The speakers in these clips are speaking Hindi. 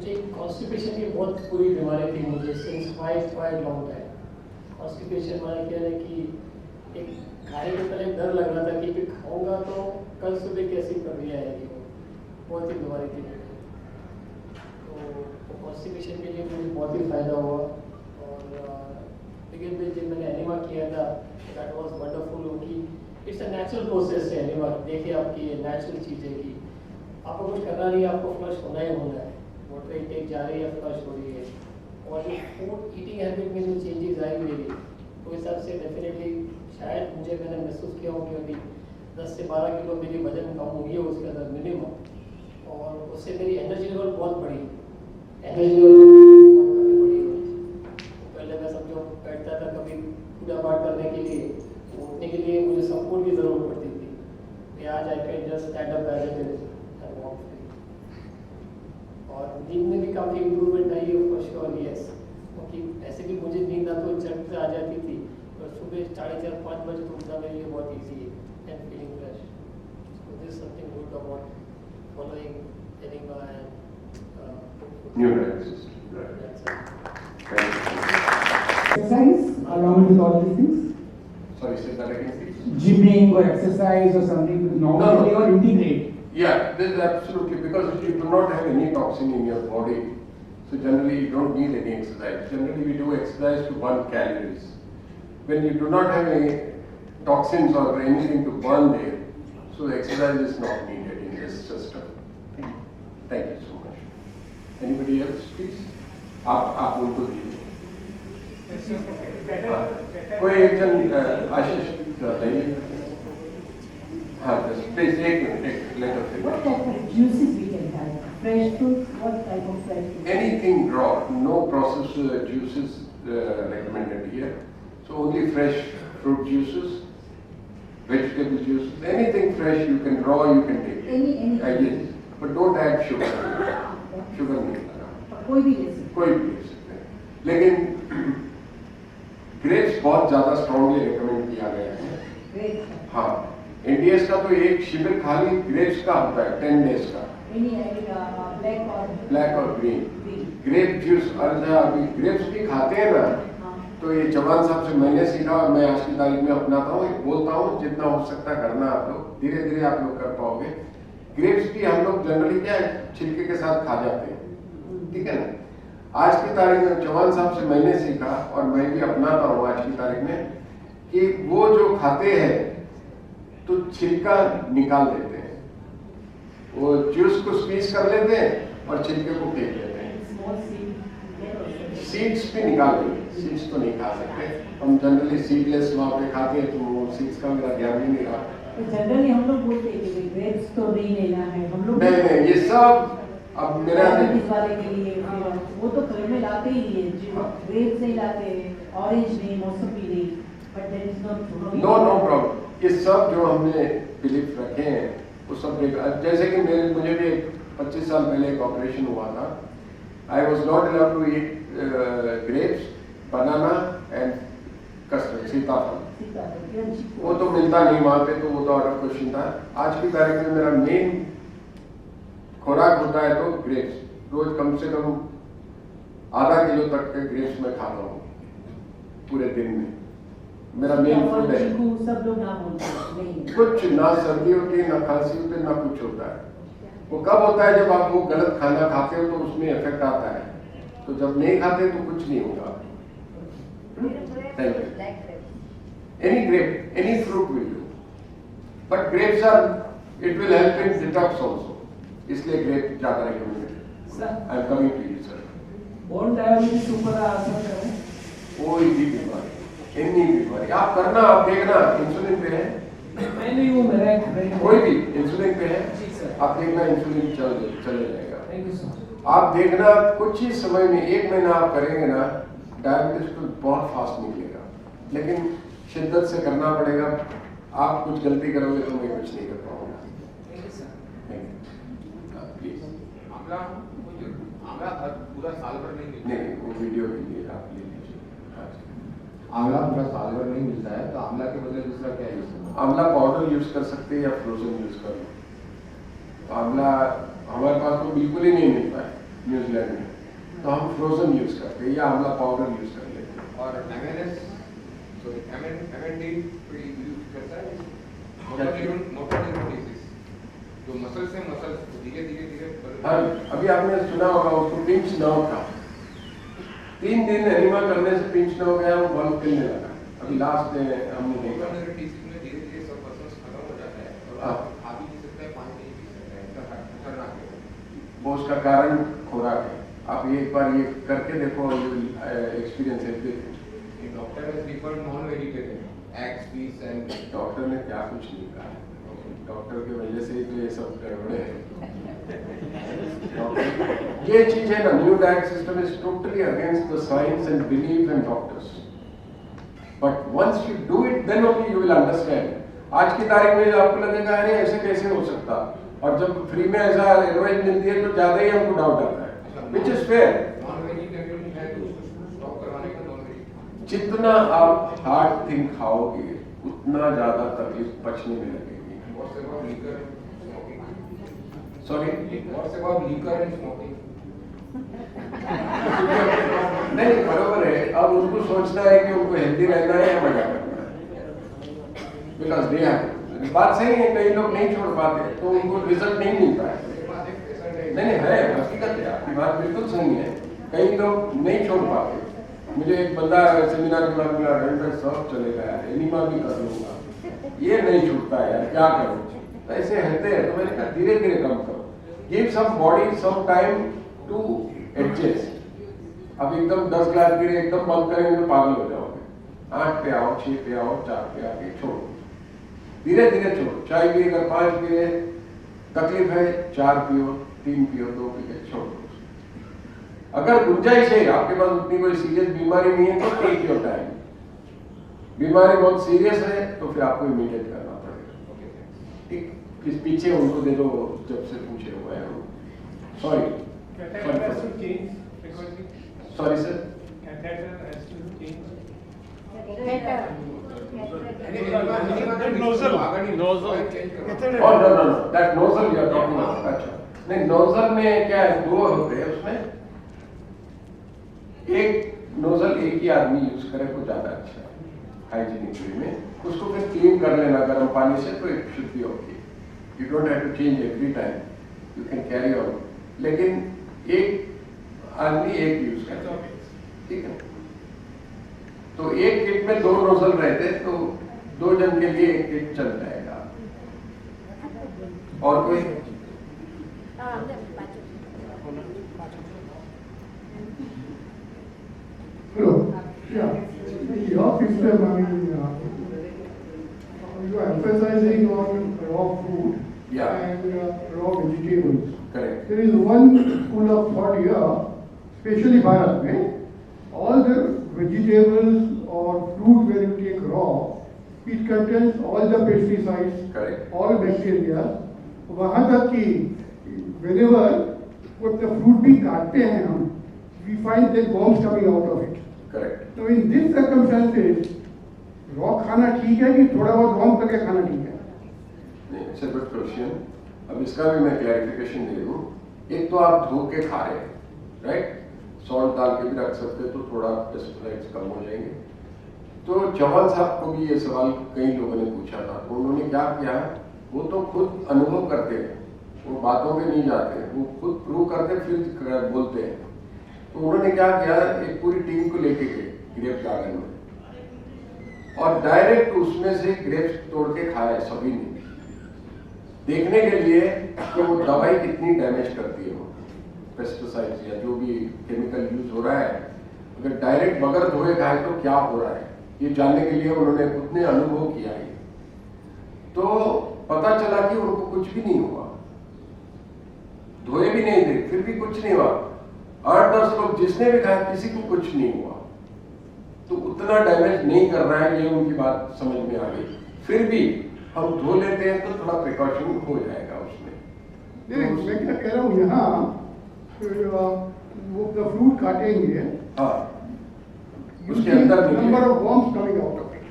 मुझे कॉन्स्टिपेशन की बहुत बुरी बीमारी थी मुझे since quite long time. Constipation माने क्या है कि एक खाने के पहले डर लग रहा था कि फिर खाऊंगा तो कल सुबह कैसी प्रक्रिया आएगी, वो बहुत ही बीमारी थी मुझे। तो कॉन्स्टिपेशन के लिए मुझे बहुत ही फ़ायदा हुआ। और लेकिन फिर जब मैंने एनिमा किया था दैट वाज वंडरफुल कि इट्स अ नेचुरल प्रोसेस है एनिमा। देखिए आपकी ये नेचुरल चीज़ है कि आपको कुछ करना नहीं है, आपको फ्लश होना ही होना है। वाटर इनटेक जा रही है, फ्लश हो रही है। और जो फूड ईटिंग हैबिट में जो चेंजेस आई मेरी, तो हिसाब से डेफिनेटली शायद मैंने महसूस किया हो कि अभी 10 से 12 किलो मेरी वजन कम हुई है उसके अंदर मिनिमम। और उससे मेरी एनर्जी लेवल बहुत बढ़ी, एनर्जी लेवल काफ़ी बढ़ी हुई। तो पहले मैं समझो बैठता था कभी पूजा पाठ करने के लिए, उठने के लिए मुझे सपोर्ट की ज़रूरत पड़ती थी। आज I can just stand up as it is and walk free. और नींद में भी काफ़ी इम्प्रूवमेंट आई है फॉर श्योर, यस। क्योंकि ऐसे भी मुझे नींद ना तो झट से आ जाती थी, और सुबह 4:30-5 बजे तो उठना मेरे लिए बहुत ईजी है and feeling fresh. So this something good about following enema and new diet system. Exercise along with all these things? Sorry, say that again, please. Gymming or exercise or something normally or integrate? Yeah, this is absolutely, because if you do not have any toxin in your body, so generally you don't need any exercise. Generally we do exercise to burn calories. When you do not have any toxins or anything to burn there, so exercise is not needed in this system. Thank you so much. Anybody else, please? आप उनको दीजिए। कोई एक जन आशीष बताइए। हाँ, प्लीज एक minute, let us say. What type of juices we can have? Fresh fruits? What type of fresh fruits? Anything raw, no processed juices recommended here. So only fresh fruit juices, vegetable juices, anything fresh you can raw you can take. Any. Yes, but don't add sugar. Sugar नहीं डालना। कोई भी ले सकते। कोई भी ले सकते हैं, लेकिन ग्रेप्स बहुत ज़्यादा स्ट्रॉन्गली रिकमेंड किया गया है। Great. हाँ, इंडियंस का तो एक शिविर खाली ग्रेप्स का होता है 10 डेज का। Any idea? ब्लैक और ग्रीन ग्रेप जूस। और अभी ग्रेप्स भी खाते हैं ना, तो ये जवान साहब से मैंने सीखा और मैं आज की तारीख में अपनाता हूँ, बोलता हूँ जितना हो सकता है करना आप लोग, धीरे धीरे आप लोग कर पाओगे। ग्रेप्स भी हम लोग जनरली क्या है छिलके के साथ खा जाते हैं, ठीक है ना। आज की तारीख में जवान साहब से मैंने सीखा और मैं भी अपनाता हूँ आज की तारीख में, कि वो जो खाते हैं तो छिलका निकाल देते हैं, वो जूस को स्क्वीज कर लेते हैं और छिलके को फेंक देते हैं। सीड्स भी निकाल देंगे, सीड्स तो नहीं खा सकते हम, जनरली सीडलेस वहाँ पे खाते हैं, तो वो सीड्स का मेरा ध्यान ही नहीं रहा। तो जनरली हम लोग बोलते हैं कि ग्रेप्स तो नहीं लेना है, हम लोग नहीं, ये सब अब मेरा डायबिटीज वाले के लिए वो तो घर में लाते ही है, ग्रेप्स नहीं लाते, ऑरेंज नहीं, मौसमी नहीं, but there is no problem. ये सब जो हमने बिलीफ रखे हैं वो सब, जैसे कि मुझे भी 25 साल पहले एक ऑपरेशन हुआ था। I was not allowed to eat grapes, banana and custard, sitaphal. वो तो मिलता नहीं वहाँ पे, तो वो तो आउट ऑफ क्वेश्चन था। आज की तारीख में मेरा मेन खुराक होता है तो ग्रेप्स, रोज कम से कम आधा किलो तक के ग्रेप्स मैं खाता हूँ पूरे दिन में। मेरा मेन फूड है। सब लोग ना बोलते हैं, कुछ ना सर्दी होती है, ना खांसी होती है, ना कुछ होता है। वो कब होता है जब आप वो गलत खाना खाते हो तो उसमें इफेक्ट आता है, तो जब नहीं खाते तो कुछ नहीं होगा। Thank you. Any grape, any fruit will do, but grapes are, it will help in detox also, इसलिए ग्रेप ज्यादा recommended. I am coming to you sir. Bone diabetes ऊपर असर करें? कोई भी बीमारी, एनी बीमारी आप करना, आप देखना। इंसुलिन पे है? मैं नहीं हूँ, मेरा कोई भी इंसुलिन पे है? जी सर। आप देखना इंसुलिन चले जाएगा। Thank you sir. आप देखना कुछ ही समय में, 1 महीना आप करेंगे ना, डायबिटीज तो बहुत फास्ट निकलेगा, लेकिन शिद्दत से करना पड़ेगा। आप कुछ गलती करोगे तो मैं कुछ नहीं कर पाऊंगा। Thank you sir. प्लीज। आंवला पूरा साल भर नहीं मिलता नहीं, वो वीडियो के लिए आप ले लीजिए। आंवला पूरा साल भर नहीं मिलता है, तो आंवला के बदले दूसरा क्या यूज करना? आंवला पाउडर यूज कर सकते हैं या फ्रोजन यूज कर लो। आंवला हमारे पास तो बिल्कुल ही नहीं मिलता है, न्यूजीलैंड में, तो हम फ्रोजन यूज करते हैं या आंवला पाउडर यूज कर लेते हैं। और MNS, so MND कोई यूज करता है? मोटर न्यूरॉन डिजीज, जो मसल से मसल धीरे धीरे हाँ, अभी आपने सुना होगा उसको पिंच नर्व था, 3 दिन एनिमा करने से पिंच नर्व गया, वो बल्ब खेलने लगा। अभी लास्ट में हमने देखा मोटर न्यूरॉन डिजीज में धीरे धीरे सब मसल्स खत्म हो जाता है और हाँ। खा भी नहीं सकता है, पानी नहीं पी सकता है, इतना खतरनाक है। वो उसका कारण खुराक है। आप एक बार ये करके देखो, experience everything. Doctor has referred non-vegetarian, eggs, fish and doctor ने क्या कुछ नहीं कहा, डॉक्टर की वजह से ही तो ये सब गड़बड़े हैं। ये चीज है ना, new diet system is totally against the science and believe in doctors, but once you do it then only you will understand. आज की तारीख में आपको लगेगा अरे ऐसे कैसे हो सकता, और जब फ्री में ऐसा एडवाइस मिलती है तो ज्यादा ही हमको डाउट आता है, विच इज फेयर। non-vegetarian है तो उसको स्टॉप करवाने का non-vegetarian। जितना आप हार्ड थिंग खाओगे उतना ज्यादा तकलीफ पचने में लगेगी। What's about liquor and smoking? Sorry, What's about liquor and smoking? नहीं बरोबर है। अब उनको सोचना है कि उनको हेल्दी रहना है या मजा करना है, बिकॉज दे हैव, बात सही है, कई लोग नहीं छोड़ पाते तो उनको रिजल्ट नहीं मिलता है। नहीं है, हकीकत है, आपकी बात बिल्कुल सही है, कई लोग नहीं छोड़ पाते। मुझे एक बंदा सेमिनार के बाद मिला, डॉक्टर सब चलेगा यार, एनिमा भी कर लूंगा, ये नहीं छूटता है यार, क्या करूं। तो ऐसे रहते हैं, तो मैंने कहा धीरे धीरे कम करो, give some body some time to adjust. अब एकदम 10 ग्लास पी रहे एकदम बंद करेंगे तो पागल हो जाओगे। 8 पे आओ, 6 पे आओ, 4 पे आके छोड़ो, धीरे धीरे छोड़ो। चाय भी अगर 5 पी रहे, तकलीफ है 4 पियो, 3 पियो, 2 पी के छोड़ो। अगर गुंजाइश है, आपके पास उतनी कोई सीरियस बीमारी नहीं है तो टेक योर टाइम। बीमारी बहुत सीरियस है तो फिर आपको इमीडिएट करना पड़ेगा। ठीक, किस पीछे उनको दे दो जब से पूछे हुए हैं। Sorry sorry sir, that nozzle you are talking about. अच्छा, नहीं नोजल में क्या है, 2 होते हैं उसमें, एक नोजल एक ही आदमी यूज करे तो ज्यादा अच्छा है हाइजीनिक वे में, उसको फिर क्लीन कर लेना गर्म पानी से तो it should be okay. You don't have to change every time, you can carry on, लेकिन एक आदमी एक यूज करता है, ठीक है। तो एक किट में 2 नोजल रहते तो 2 जन के लिए एक किट चल जाएगा। और कोई Hello. Yeah. Your system, I mean, you are emphasizing on raw food Yeah. and raw vegetables. correct, There is one school of thought here, especially Bharat, mein, all the vegetables or fruit where you take raw, it contains all the pesticides, correct, all bacteria. वहाँ तक कि whenever वो the fruit भी काटते हैं हम, we find that worms coming out of it. correct. तो इन दिस सर्कमस्टेंसेस रॉ खाना ठीक है कि थोड़ा बहुत वार्म करके खाना ठीक है? नहीं, इट्स अ गुड क्वेश्चन। अब इसका भी मैं क्लैरिफिकेशन दे दूं। एक तो आप धो के खा रहे हैं, राइट, सॉल्ट डाल के भी रख सकते हैं तो थोड़ा पेस्टिसाइड्स कम हो जाएंगे। तो जवान साहब को भी ये सवाल कई लोगों ने पूछा था, तो उन्होंने क्या किया, वो तो खुद अनुभव करते हैं, वो बातों पे नहीं जाते, वो खुद प्रूव करते फिर बोलते हैं। तो उन्होंने क्या किया, एक पूरी टीम को लेके गए ग्रेप गार्डन में और डायरेक्ट उसमें से ग्रेप्स तोड़ के खाए सभी ने, देखने के लिए कि वो दवाई कितनी डैमेज करती है, वो पेस्टिसाइड्स या जो भी केमिकल यूज हो रहा है, अगर डायरेक्ट बगैर धोए खाए तो क्या हो रहा है, ये जानने के लिए उन्होंने खुद ने अनुभव किया है। तो पता चला कि उनको कुछ भी नहीं हुआ, धोए भी नहीं थे फिर भी कुछ नहीं हुआ। 8-10 लोग जिसने भी खाया किसी को कुछ नहीं हुआ, तो उतना डैमेज नहीं कर रहा है, ये उनकी बात समझ में आ गई। फिर भी हम धो लेते हैं तो थोड़ा प्रिकॉशन हो जाएगा उसमें। नहीं, मैं क्या कह रहा हूँ यहाँ वो the fruit काटेंगे, हाँ, you उसके see अंदर number of worms coming out of it.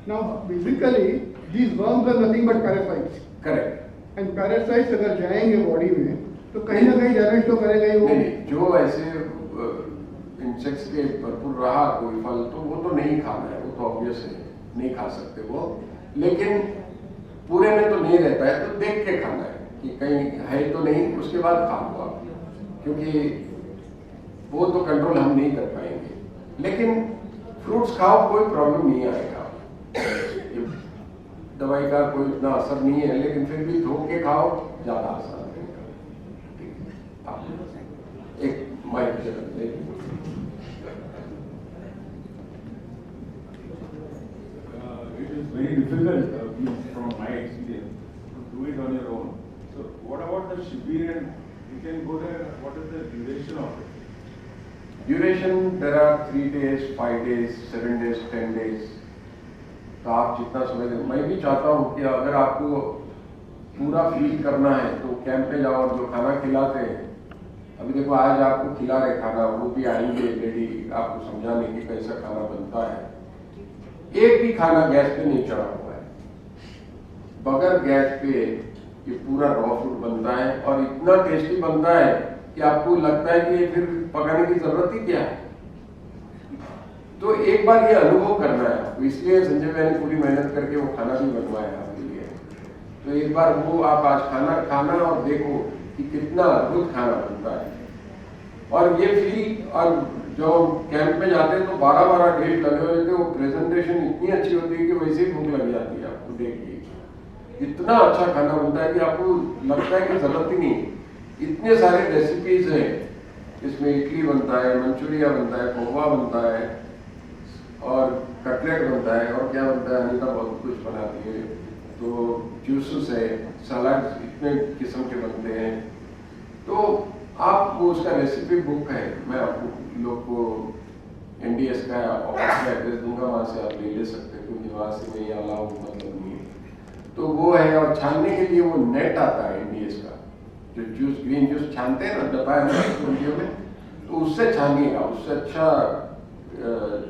Now basically these worms are nothing but parasites. Correct, And parasites अगर जाएंगे बॉडी में तो कहीं ना कहीं डैमेज तो करेगा ही वो। नहीं, जो जो ऐसे इंसेक्ट्स के भरपूर रहा कोई फल तो वो तो नहीं खाना है, वो तो ऑब्वियस है, नहीं खा सकते वो। लेकिन पूरे में तो नहीं रहता है, तो देख के खाना है कि कहीं है तो नहीं, उसके बाद खा लो आप, क्योंकि वो तो कंट्रोल हम नहीं कर पाएंगे। लेकिन फ्रूट्स खाओ, कोई प्रॉब्लम नहीं आएगा। दवाई का कोई इतना असर नहीं है, लेकिन फिर भी धो के खाओ, ज्यादा आसान रहेगा। एक mic it is very difficult from my experience to do it on your own. So what about the Shibir, and you can go there, what is the duration of it? Duration there are 3 days, 5 days, 7 days, 10 days। तो आप जितना समय दें। मैं भी चाहता हूँ कि अगर आपको पूरा फील करना है तो कैंप पे जाओ, और जो खाना खिलाते हैं, अभी देखो आज आपको खिला रहे खाना, वो भी आएंगे लेडी आपको समझाने की कैसा खाना बनता है। एक भी खाना गैस पे नहीं चढ़ा हुआ है, बगैर गैस पे ये पूरा रॉ फूड बनता है, और इतना टेस्टी बनता है कि आपको लगता है कि फिर पकाने की जरूरत ही क्या है। तो एक बार ये अनुभव करना है आपको, इसलिए संजय भाई ने पूरी मेहनत करके वो खाना भी बनवाया आपके लिए। तो एक बार वो आप आज खाना और देखो कि कितना अद्भुत खाना बनता है। और ये फील, और जो कैंप में जाते हैं तो 12-12 डिश लगे हुए रहते हैं, वो प्रेजेंटेशन इतनी अच्छी होती है कि वैसे ही भूख लग जाती है आपको देख के। इतना अच्छा खाना बनता है कि आपको लगता है कि जरूरत ही नहीं। इतने सारे रेसिपीज हैं, इसमें इडली बनता है, मंचूरिया बनता है, पोहा बनता है, और कटलेट बनता है, और क्या बनता है, अनिता बहुत कुछ बनाती है। तो जूसेस है, सलाद, इतने किस्म के बनते हैं। तो आप वो उसका रेसिपी बुक है, मैं आपको लोग को NDS का ऑफिस का एड्रेस दूंगा, वहाँ से आप ले सकते हैं, क्योंकि वहाँ से मैं अलाउ मतलब नहीं है। तो वो है, और छानने के लिए वो नेट आता है NDS का, जो जूस, ग्रीन जूस छानते हैं ना, बताया ना वीडियो में, तो उससे छानिएगा, उससे अच्छा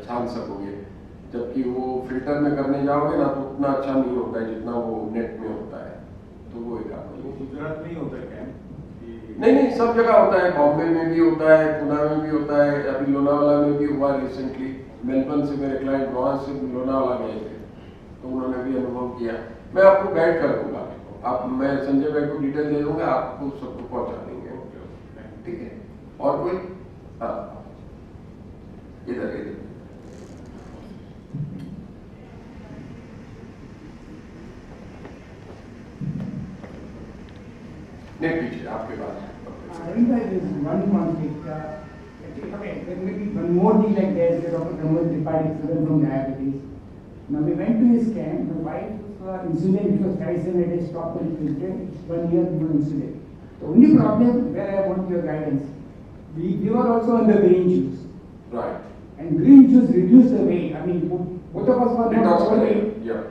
छान सकोगे। जबकि वो फिल्टर में करने जाओगे ना तो उतना अच्छा नहीं होता है जितना वो नेट में होता है। तो वो एक आप गुजरात में ही होता है कैंप? नहीं, सब जगह होता है, बॉम्बे में भी होता है, पुणे में भी होता है, अभी लोनावाला में भी हुआ रिसेंटली। मेलबर्न से मेरे क्लाइंट वहाँ से लोनावाला गए थे, तो उन्होंने भी अनुभव किया। मैं आपको गाइड कर दूंगा, मैं संजय भाई को डिटेल दे दूंगा, आपको सबको पहुँचा देंगे। ठीक है, और कोई? हाँ, इधर नहीं, पीछे आपके पास। There is one conflict. Okay, there may be one more thing like that. Dr. Pramod Tripathi, student from diabetes. Now we went to his camp. My wife insulin, which was medicine, it is stopped and filtered. It's 1 year no insulin. The only problem where I want your guidance, we were also on the green juice. Right. And green juice reduced the weight. I mean, both of us were not overweight. Yeah.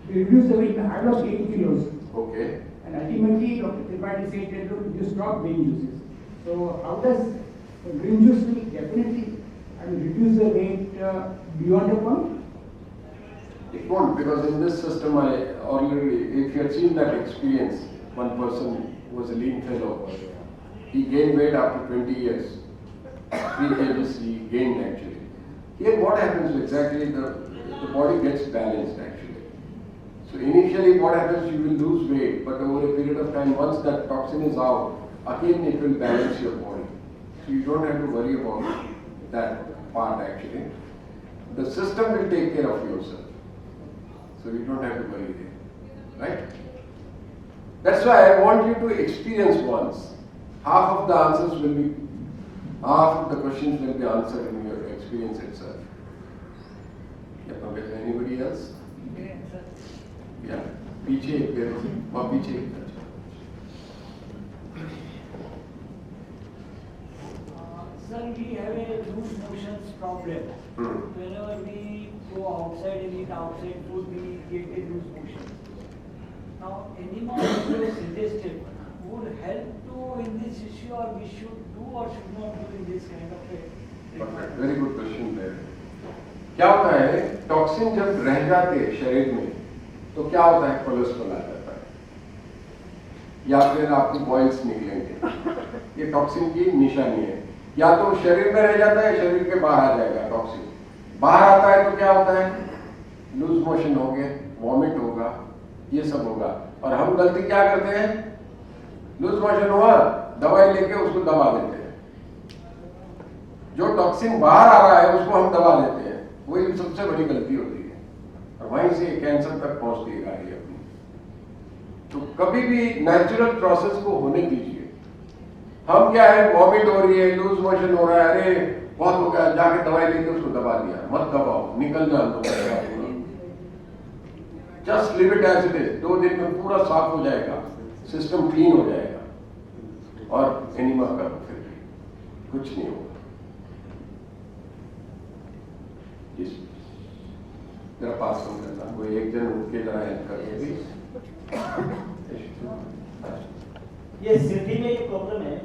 We reduced the weight. I lost 80 kilos. Okay. And ultimately, Dr. Tripathi said that look, you stop green juices. So how does the green juice will definitely reduce the weight beyond a point? It won't, because in this system, I already, if you had seen that experience, one person was a lean fellow, he gained weight after 20 years. 3 kgs he gained actually. Here what happens exactly, the body gets balanced actually. So initially what happens, you will lose weight, but over a period of time, once that toxin is out, again it will balance your body. So you don't have to worry about that part actually. The system will take care of yourself. So you don't have to worry there, right? That's why I want you to experience once. Half of the questions will be answered in your experience itself. Yeah, anybody else? Yeah, पीछे एक पैर और पीछे एक पैर। Sir, we have a loose motions problem. Whenever we go outside and eat outside food, we get a loose motion. Now, any more you suggested would help to in this issue, or we should do or should not do in this kind of a. Very good question there. क्या होता है, टॉक्सिन जब रह जाते हैं शरीर में तो क्या होता है, कोलेस्ट्रॉल आ जाता है, या फिर आपको बॉइल्स निकलेंगे। ये टॉक्सिन की निशानी है। या तो शरीर में रह जाता है, शरीर के बाहर आ जाएगा टॉक्सिन। बाहर आता है तो क्या होता है, लूज मोशन होंगे, वॉमिट होगा, ये सब होगा। और हम गलती क्या करते हैं, लूज मोशन हुआ, दवाई लेके उसको दबा देते हैं। जो टॉक्सिन बाहर आ रहा है उसको हम दबा देते हैं, वही सबसे बड़ी गलती होती है, और वहीं से कैंसर तक पहुंचती है गाड़ी अपनी। तो कभी भी नेचुरल प्रोसेस को होने दीजिए। हम क्या है, वॉमिट हो रही है, लूज मोशन हो रहा है, अरे बहुत हो गया, जाके दवाई लेके उसको दबा दिया, मत दबाओ, निकल जाओ तो just leave it as it is. 2 दिन में पूरा साफ हो जाएगा, सिस्टम क्लीन हो जाएगा, और एनीमा का फिर कुछ नहीं होगा। जरा पास कम करना, कोई एक जन उठ के जरा हेल्प कर दो। ये सिटी में ये प्रॉब्लम है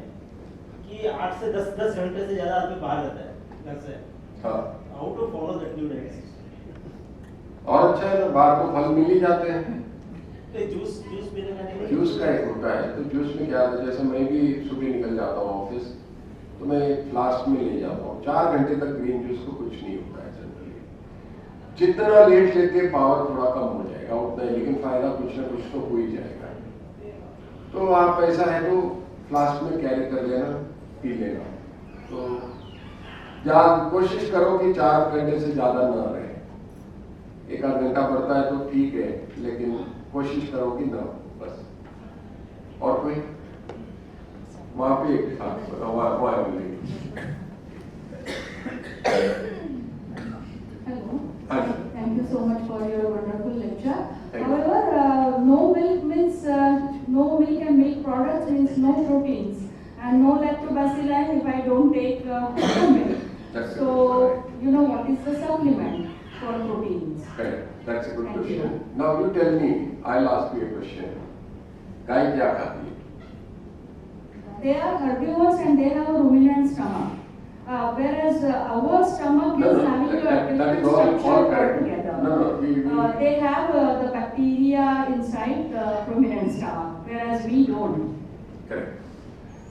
कि 8 से 10 घंटे से ज्यादा आदमी बाहर रहता है घर से। हाँ, how to follow that new diet? और अच्छा है ना, बाहर तो फल मिल ही जाते हैं। जूस पीने का जूस का एक होता है, तो जूस में क्या है, जैसे मैं भी सुबह निकल जाता हूँ ऑफिस, तो मैं एक फ्लास्क में ले जाता हूँ। 4 घंटे तक ग्रीन जूस को कुछ नहीं होता है जनरली। जितना लेट लेते पावर थोड़ा कम हो जाएगा उतना ही, लेकिन फायदा कुछ ना कुछ तो हो ही जाएगा। तो आप ऐसा है तो फ्लास्क में कैरी कर लेना, पी लेना। तो कोशिश करो कि 4 घंटे से ज्यादा ना रहे। 1 आध घंटा बढ़ता है तो ठीक है, लेकिन कोशिश करो कि ना, बस। और कोई वहां पे एक था, वहां बोलेंगे। Hello. हाँ, Thank you so much for your wonderful lecture. Thank you. However, no milk means no milk and milk products means no proteins and no lactobacilli if I don't take milk. That's So correct. you know what is the supplement for proteins? Correct. That's a good Thank question. you. Now you tell me, I'll ask you a question. गाय क्या खाती है? They are herbivores and they have a ruminant stomach. Whereas our stomach No, is no, having a that different is all structure correct. altogether. No, we They have the bacteria inside the ruminant stomach, whereas we don't. correct.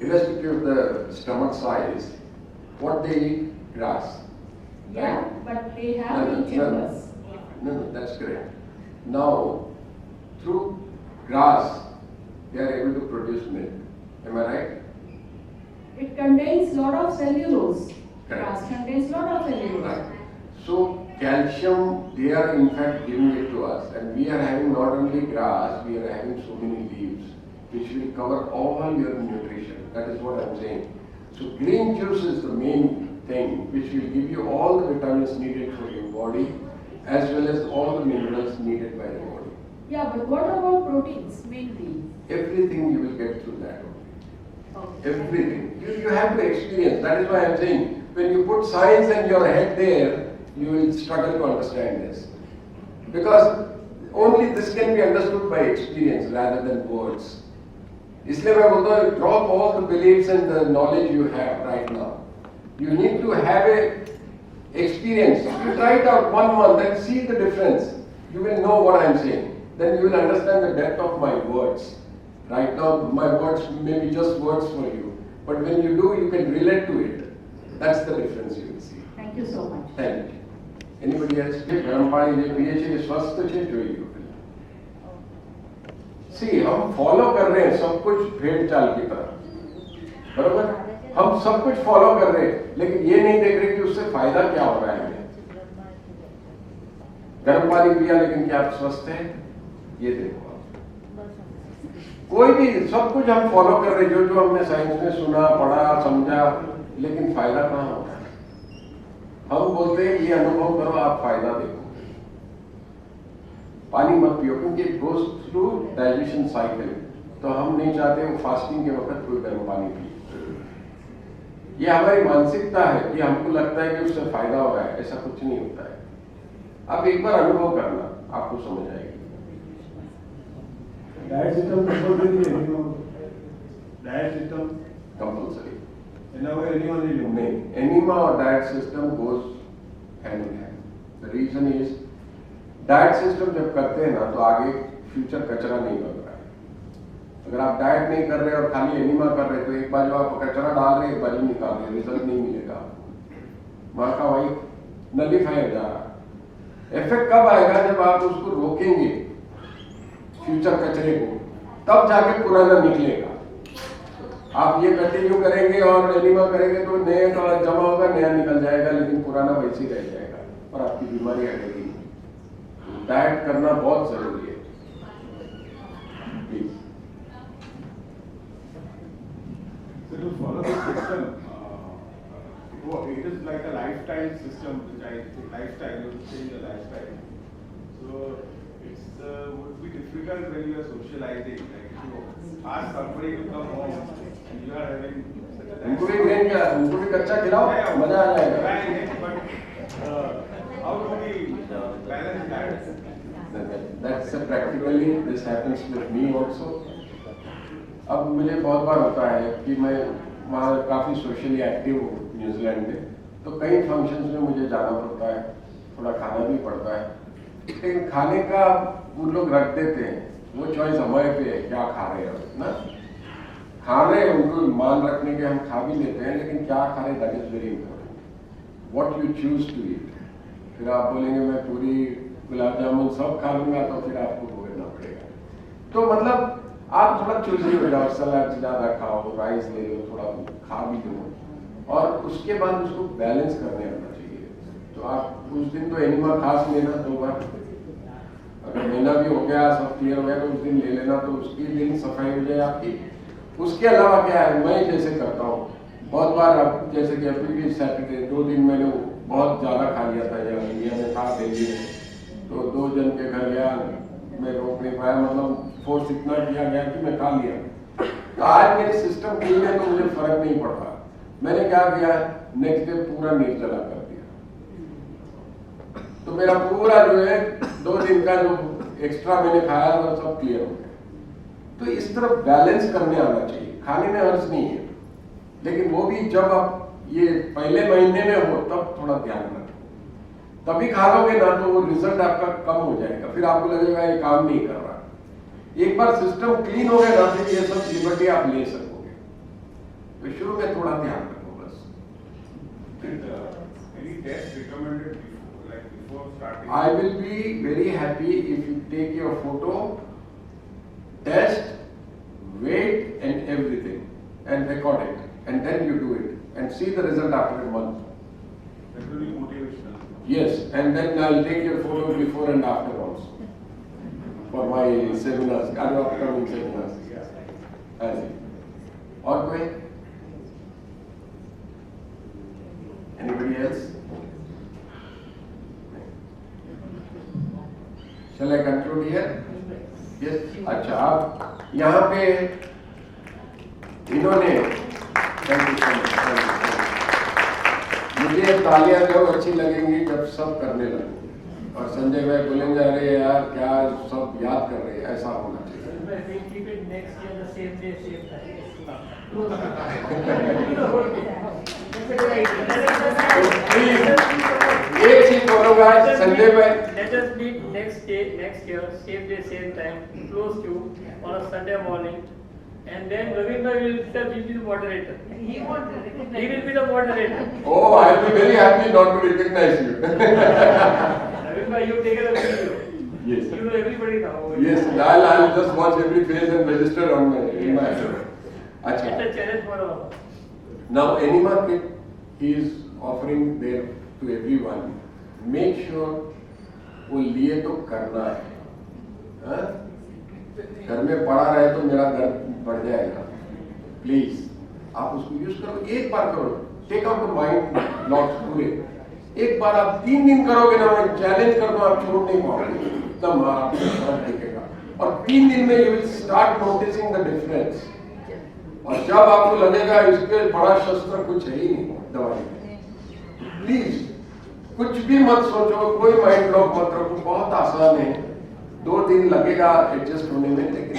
Irrespective of the stomach size, what they eat, grass. Yeah, Right? but they have No, no, each no, others. No, that's correct. Now, through grass, they are able to produce milk. Am I right? It contains lot of cellulose. Correct. Grass contains lot of cellulose. Right. So calcium, they are in fact giving it to us, and we are having not only grass, we are having so many leaves, which will cover all your nutrition. That is what I am saying. So green juice is the main thing, which will give you all the vitamins needed for your body, as well as all the minerals needed by the body. Yeah, but what about proteins mainly? Everything you will get through that only. Okay. Everything. You have to experience. That is why I am saying, when you put science and your head there, you will struggle to understand this. Because only this can be understood by experience rather than words. इसलिए मैं बोलता हूँ, drop all the beliefs and the knowledge you have right now. You need to have a experience. You try it out 1 month and see the difference. You will know what I am saying. Then you will understand the depth of my words. Right now, my words may be just words for you, but when you do, you can relate to it. That's the difference you will see. Thank you so much. Thank you. Anybody else? गरम पानी जे पिए छे स्वस्थ छे જોઈ લો. See, हम फॉलो कर रहे हैं सब कुछ भेड़ चाल की तरह, बरोबर? हम सब कुछ फॉलो कर रहे हैं, लेकिन ये नहीं देख रहे कि उससे फायदा क्या हो रहा है हमें। गर्म पानी पिया लेकिन क्या आप स्वस्थ हैं? ये देखो आप। कोई भी सब कुछ हम फॉलो कर रहे, जो हमने साइंस में सुना, पढ़ा, समझा, लेकिन फायदा कहाँ हो रहा है? हम बोलते हैं ये अनुभव करो, आप फायदा देखो। पानी मत पियो क्योंकि it goes through digestion cycle, तो हम नहीं चाहते वो फास्टिंग के वक्त कोई गर्म पानी पिए। ये हमारी मानसिकता है कि हमको लगता है कि उससे फायदा हो रहा है, ऐसा कुछ नहीं होता है। आप एक बार अनुभव करना, आपको समझ आएगी। डाइट सिस्टम कंपल्सरी है, डाइट सिस्टम कंपल्सरी नहीं, एनीमा और diet system goes hand in hand. The reason is diet system जब करते हैं ना तो आगे फ्यूचर कचरा नहीं बन रहा है। अगर आप डाइट नहीं कर रहे और खाली एनिमा कर रहे तो एक बार जो आप कचरा डाल रहे एक बार ही निकाल रहे, रिजल्ट नहीं मिलेगा। वहां का वही नलिफाई हो जा रहा। इफेक्ट कब आएगा? जब आप उसको रोकेंगे फ्यूचर कचरे को, तब जाके पुराना निकलेगा। आप ये कंटिन्यू करेंगे और एनिमा करेंगे तो नया का जमा होगा, नया निकल जाएगा, लेकिन पुराना वैसे ही रह जाएगा और आपकी बीमारी आएगी। डाइट करना बहुत जरूरी है। Please So to follow this system, it is like a lifestyle system, which lifestyle, you change your lifestyle. So it's would be difficult when you are socializing. Like if you ask somebody to come home and you are having such a उनको भी ग्रेन क्या, उनको भी कच्चा खिलाओ, मजा आ जाएगा। But how do we balance that? That's practically this happens with me also. अब मुझे बहुत बार होता है कि मैं वहाँ काफ़ी सोशली एक्टिव हूँ न्यूजीलैंड में, तो कई फंक्शंस में मुझे जाना पड़ता है, थोड़ा खाना भी पड़ता है। लेकिन खाने का वो लोग रख देते हैं, वो चॉइस हमारे पे है क्या खा रहे हैं ना। खा रहे हैं उनको मान रखने के हम खा भी लेते हैं, लेकिन क्या खा रहे that is very important. What you choose to eat. फिर आप बोलेंगे मैं पूरी गुलाब जामुन सब खा लूंगा तो फिर आपको भोगना पड़ेगा। तो मतलब आप थोड़ा चूजी हो जाओ, सलाद ज़्यादा खाओ, राइस ले लो, थोड़ा खा भी लो और उसके बाद उसको बैलेंस करने आना चाहिए। तो आप उस दिन तो एनिमा खास लेना 2 बार, अगर महीना भी हो गया सब क्लियर हो गया तो उस दिन ले लेना, तो उसकी दिन सफाई हो जाए आपकी। उसके अलावा क्या है, मैं जैसे करता हूँ बहुत बार, अब जैसे कि अभी भी सैटरडे 2 दिन मैंने बहुत ज़्यादा खा लिया था यहाँ इंडिया में था दिल्ली में, तो 2 जन के घर गया, मैं रोक नहीं पाया, मतलब फोर्स इतना किया गया कि मैं खा लिया। तो आज मेरे सिस्टम क्लीन है तो मुझे फर्क नहीं पड़ रहा। मैंने क्या किया, नेक्स्ट डे पूरा निर्जला कर दिया, तो मेरा पूरा जो है 2 दिन का जो एक्स्ट्रा मैंने खाया वो सब क्लियर हो गया। तो इस तरफ बैलेंस करने आना चाहिए। खाने में अर्ज नहीं है, लेकिन वो भी जब आप ये पहले महीने में हो तब थोड़ा ध्यान रखो, तभी खा लोगे ना तो वो रिजल्ट आपका कम हो जाएगा, फिर आपको लगेगा ये काम नहीं कर रहा। एक बार सिस्टम क्लीन हो गया ना फिर ये सब लिबर्टी आप ले सकोगे। तो शुरू में थोड़ा ध्यान रखो बस। Any test recommended before starting? I will be very happy if you take your photo, test, weight and everything and record it, and then you do it and see the result after a month. That will be motivational. Yes, and then I'll take your photo before and after also for my seminars, upcoming seminars. और कोई? Anybody else? Shall I conclude here? Yes. अच्छा, आप यहाँ पे इन्होंने मुझे तालियां जब अच्छी लगेंगी जब सब करने लगेंगे और संजय भाई बोलेंगे अरे यार क्या सब याद कर रहे हैं, ऐसा होना चाहिए। एक चीज बोलूंगा संजय भाई, let us meet next year, same day, same time, close to on a Sunday morning, and then Ravin bhai will be the moderator. He will be the moderator. Oh, I will be very happy not to recognize you. Ravin bhai, you take a video. Yes. You know everybody now. Yes, I'll just watch every face and register on in my. It's a challenge for all. Now, Enema kit he is offering there to everyone. Make sure वो लिए तो करना है, हाँ? घर में पड़ा रहे तो मेरा घर बढ़ जाएगा। प्लीज आप उसको यूज करो, एक बार करो, take out the mind blocks पूरे। एक बार आप 3 दिन करोगे ना, मैं चैलेंज कर दूं आप छोड़ नहीं पाओगे, एकदम आपको फर्क दिखेगा और 3 दिन में you will start noticing the difference. और जब आपको लगेगा इसके बड़ा शस्त्र कुछ है ही नहीं दवाई में, प्लीज कुछ भी मत सोचो, कोई माइंड ब्लॉक मत रखो, बहुत आसान है, 2 दिन लगेगा एडजस्ट होने में, लेकिन